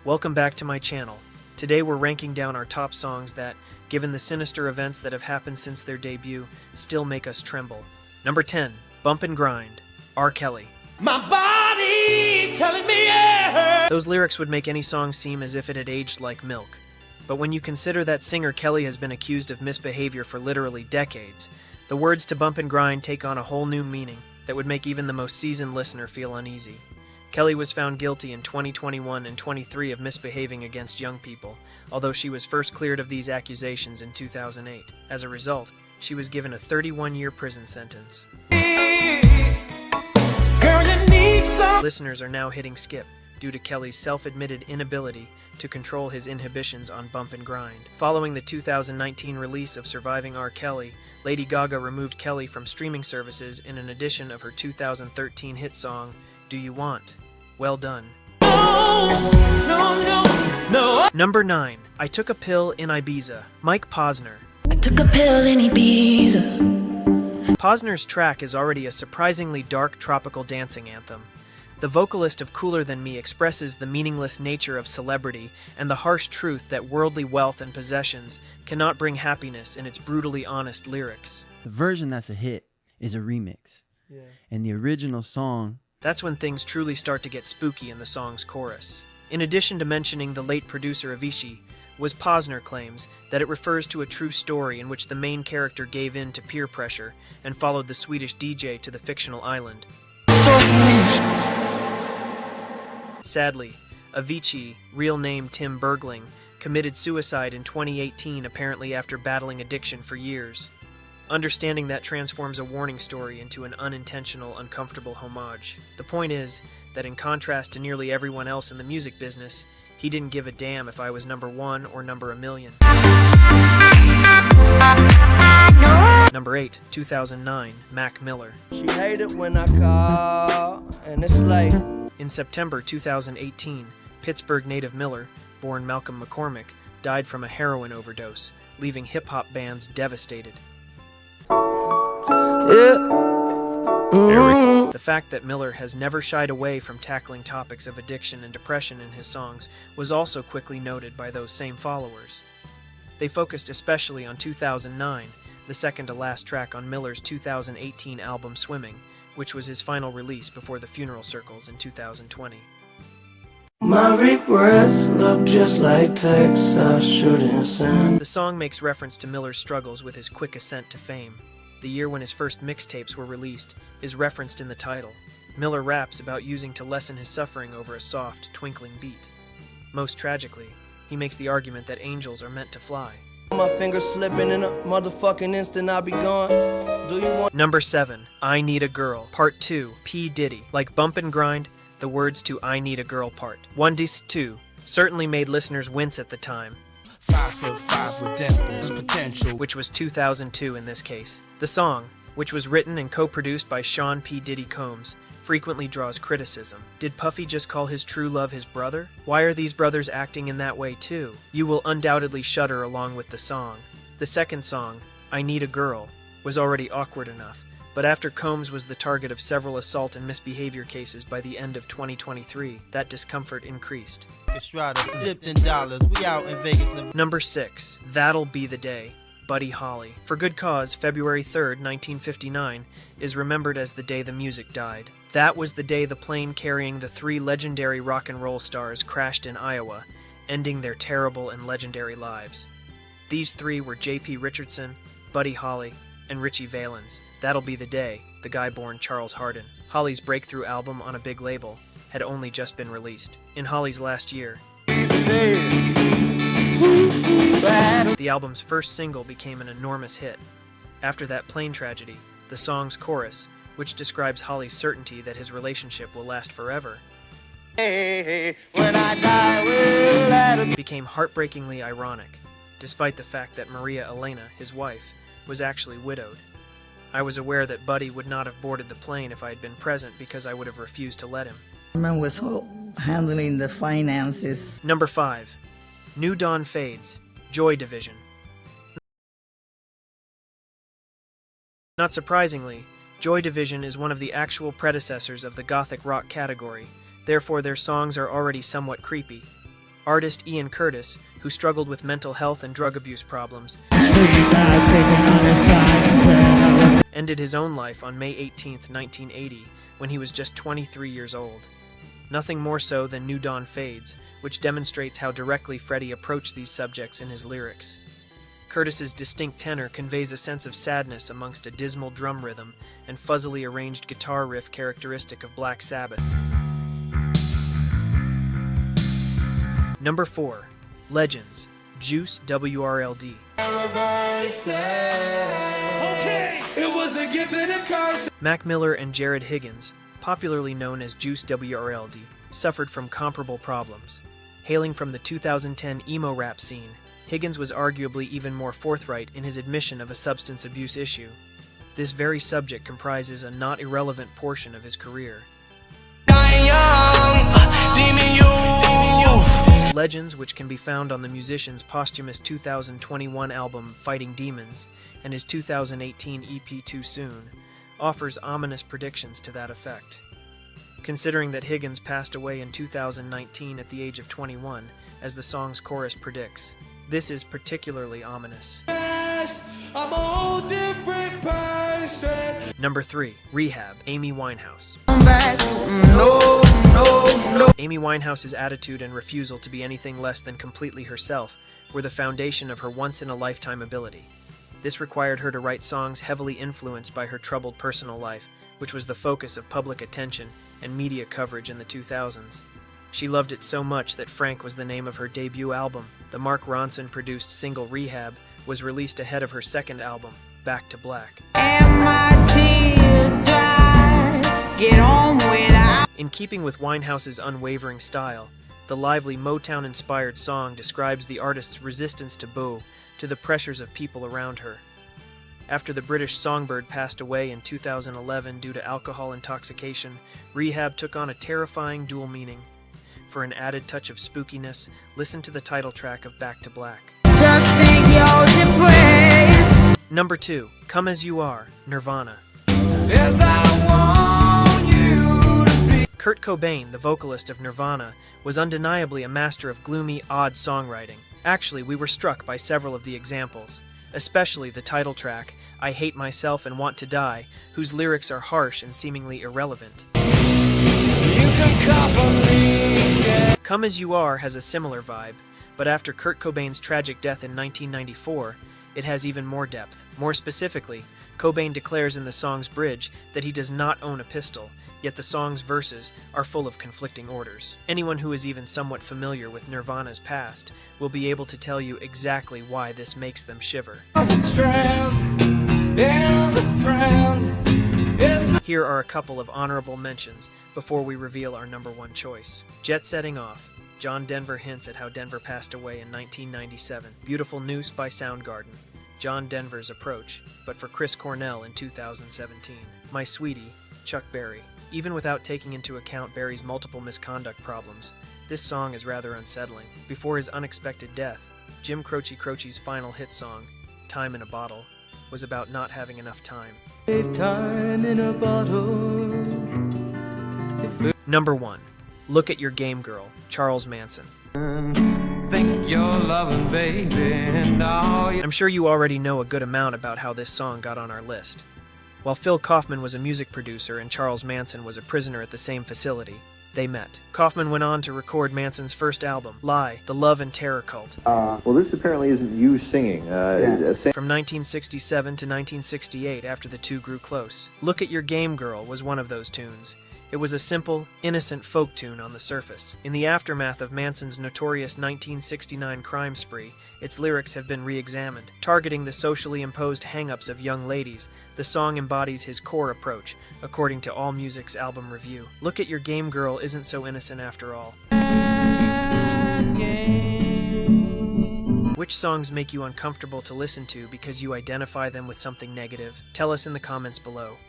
Welcome back to my channel. Today we're ranking down our top songs that, given the sinister events that have happened since their debut, still make us tremble. Number 10, Bump and Grind, R. Kelly. My body's telling me yeah. Those lyrics would make any song seem as if it had aged like milk. But when you consider that singer Kelly has been accused of misbehavior for literally decades, the words to Bump and Grind take on a whole new meaning that would make even the most seasoned listener feel uneasy. Kelly was found guilty in 2021 and 23 of misbehaving against young people, although she was first cleared of these accusations in 2008. As a result, she was given a 31-year prison sentence. Girl, you need some. Listeners are now hitting skip due to Kelly's self-admitted inability to control his inhibitions on Bump and Grind. Following the 2019 release of Surviving R. Kelly, Lady Gaga removed Kelly from streaming services in an edition of her 2013 hit song, Do You Want? Well done. No. Number 9, I Took a Pill in Ibiza, Mike Posner. I took a pill in Ibiza. Posner's track is already a surprisingly dark tropical dancing anthem. The vocalist of Cooler Than Me expresses the meaningless nature of celebrity and the harsh truth that worldly wealth and possessions cannot bring happiness in its brutally honest lyrics. The version that's a hit is a remix. And the original song... That's when things truly start to get spooky in the song's chorus. In addition to mentioning the late producer Avicii, Posner claims that it refers to a true story in which the main character gave in to peer pressure and followed the Swedish DJ to the fictional island. Sadly, Avicii, real name Tim Bergling, committed suicide in 2018 apparently after battling addiction for years. Understanding that transforms a warning story into an unintentional, uncomfortable homage. The point is that in contrast to nearly everyone else in the music business, he didn't give a damn if I was number 1 or number a million. Number 8, 2009, Mac Miller. She hate it when I call, and it's late. In September 2018, Pittsburgh native Miller, born Malcolm McCormick, died from a heroin overdose, leaving hip-hop bands devastated. The fact that Miller has never shied away from tackling topics of addiction and depression in his songs was also quickly noted by those same followers. They focused especially on 2009, the second-to-last track on Miller's 2018 album Swimming, which was his final release before the funeral circles in 2020. My regrets look just like Texas shooting sand. The song makes reference to Miller's struggles with his quick ascent to fame. The year when his first mixtapes were released is referenced in the title. Miller raps about using to lessen his suffering over a soft, twinkling beat. Most tragically, he makes the argument that angels are meant to fly. My fingers slipping in a motherfucking instant, I'll be gone. Do you want? Number 7, I Need a Girl, Part 2, P Diddy. Like Bump and Grind, the words to I Need a Girl Part 1 Dis 2 certainly made listeners wince at the time. 5'5" with dimples, potential. Which was 2002 in this case. The song, which was written and co-produced by Sean P. Diddy Combs, frequently draws criticism. Did Puffy just call his true love his brother? Why are these brothers acting in that way too? You will undoubtedly shudder along with the song. The second song, I Need a Girl, was already awkward enough, but after Combs was the target of several assault and misbehavior cases by the end of 2023, that discomfort increased. Number 6, That'll Be the Day, Buddy Holly. For good cause, February 3rd, 1959, is remembered as the day the music died. That was the day the plane carrying the 3 legendary rock and roll stars crashed in Iowa, ending their terrible and legendary lives. These 3 were J.P. Richardson, Buddy Holly, and Richie Valens. That'll Be the Day, the guy born Charles Hardin. Holly's breakthrough album on a big label had only just been released. In Holly's last year, the album's first single became an enormous hit. After that plane tragedy, the song's chorus, which describes Holly's certainty that his relationship will last forever, became heartbreakingly ironic, despite the fact that Maria Elena, his wife, was actually widowed. I was aware that Buddy would not have boarded the plane if I had been present because I would have refused to let him. Man was handling the finances. Number 5, New Dawn Fades, Joy Division. Not surprisingly, Joy Division is one of the actual predecessors of the gothic rock category, therefore their songs are already somewhat creepy. Artist Ian Curtis, who struggled with mental health and drug abuse problems, ended his own life on May 18, 1980, when he was just 23 years old. Nothing more so than New Dawn Fades, which demonstrates how directly Freddie approached these subjects in his lyrics. Curtis's distinct tenor conveys a sense of sadness amongst a dismal drum rhythm and fuzzily arranged guitar riff characteristic of Black Sabbath. Number 4. Legends, Juice WRLD. Mac Miller and Jared Higgins, popularly known as Juice WRLD, suffered from comparable problems. Hailing from the 2010 emo rap scene, Higgins was arguably even more forthright in his admission of a substance abuse issue. This very subject comprises a not irrelevant portion of his career. Legends, which can be found on the musician's posthumous 2021 album Fighting Demons and his 2018 EP Too Soon, offers ominous predictions to that effect. Considering that Higgins passed away in 2019 at the age of 21, as the song's chorus predicts, this is particularly ominous. I'm a whole different person. Number 3. Rehab, Amy Winehouse. Amy Winehouse's attitude and refusal to be anything less than completely herself were the foundation of her once-in-a-lifetime ability. This required her to write songs heavily influenced by her troubled personal life, which was the focus of public attention and media coverage in the 2000s. She loved it so much that Frank was the name of her debut album. The Mark Ronson-produced single Rehab was released ahead of her second album, Back to Black. In keeping with Winehouse's unwavering style, the lively Motown-inspired song describes the artist's resistance to boo to the pressures of people around her. After the British songbird passed away in 2011 due to alcohol intoxication, Rehab took on a terrifying dual meaning. For an added touch of spookiness, listen to the title track of Back to Black. Just think you're depressed. Number 2. Come As You Are, Nirvana. Yes, I want you to be. Kurt Cobain, the vocalist of Nirvana, was undeniably a master of gloomy, odd songwriting. Actually, we were struck by several of the examples, especially the title track, I Hate Myself and Want to Die, whose lyrics are harsh and seemingly irrelevant. Come As You Are has a similar vibe, but after Kurt Cobain's tragic death in 1994, it has even more depth. More specifically, Cobain declares in the song's bridge that he does not own a pistol, yet the song's verses are full of conflicting orders. Anyone who is even somewhat familiar with Nirvana's past will be able to tell you exactly why this makes them shiver. Here are a couple of honorable mentions before we reveal our number 1 choice. Jet Setting Off. John Denver hints at how Denver passed away in 1997. Beautiful Noose by Soundgarden. John Denver's approach, but for Chris Cornell in 2017. My Sweetie, Chuck Berry. Even without taking into account Berry's multiple misconduct problems, this song is rather unsettling. Before his unexpected death, Jim Croce Croce's final hit song, Time in a Bottle, was about not having enough time. Time in a bottle. Number 1. Look at Your Game Girl, Charles Manson. Think you're loving, baby, and I'm sure you already know a good amount about how this song got on our list. While Phil Kaufman was a music producer and Charles Manson was a prisoner at the same facility, they met. Kaufman went on to record Manson's first album, Lie, The Love and Terror Cult. Well, this apparently isn't you singing. From 1967 to 1968, after the two grew close. Look at Your Game Girl was one of those tunes. It was a simple, innocent folk tune on the surface. In the aftermath of Manson's notorious 1969 crime spree, its lyrics have been re-examined. Targeting the socially imposed hang-ups of young ladies, the song embodies his core approach, according to AllMusic's album review. Look at Your Game Girl isn't so innocent after all. Which songs make you uncomfortable to listen to because you identify them with something negative? Tell us in the comments below.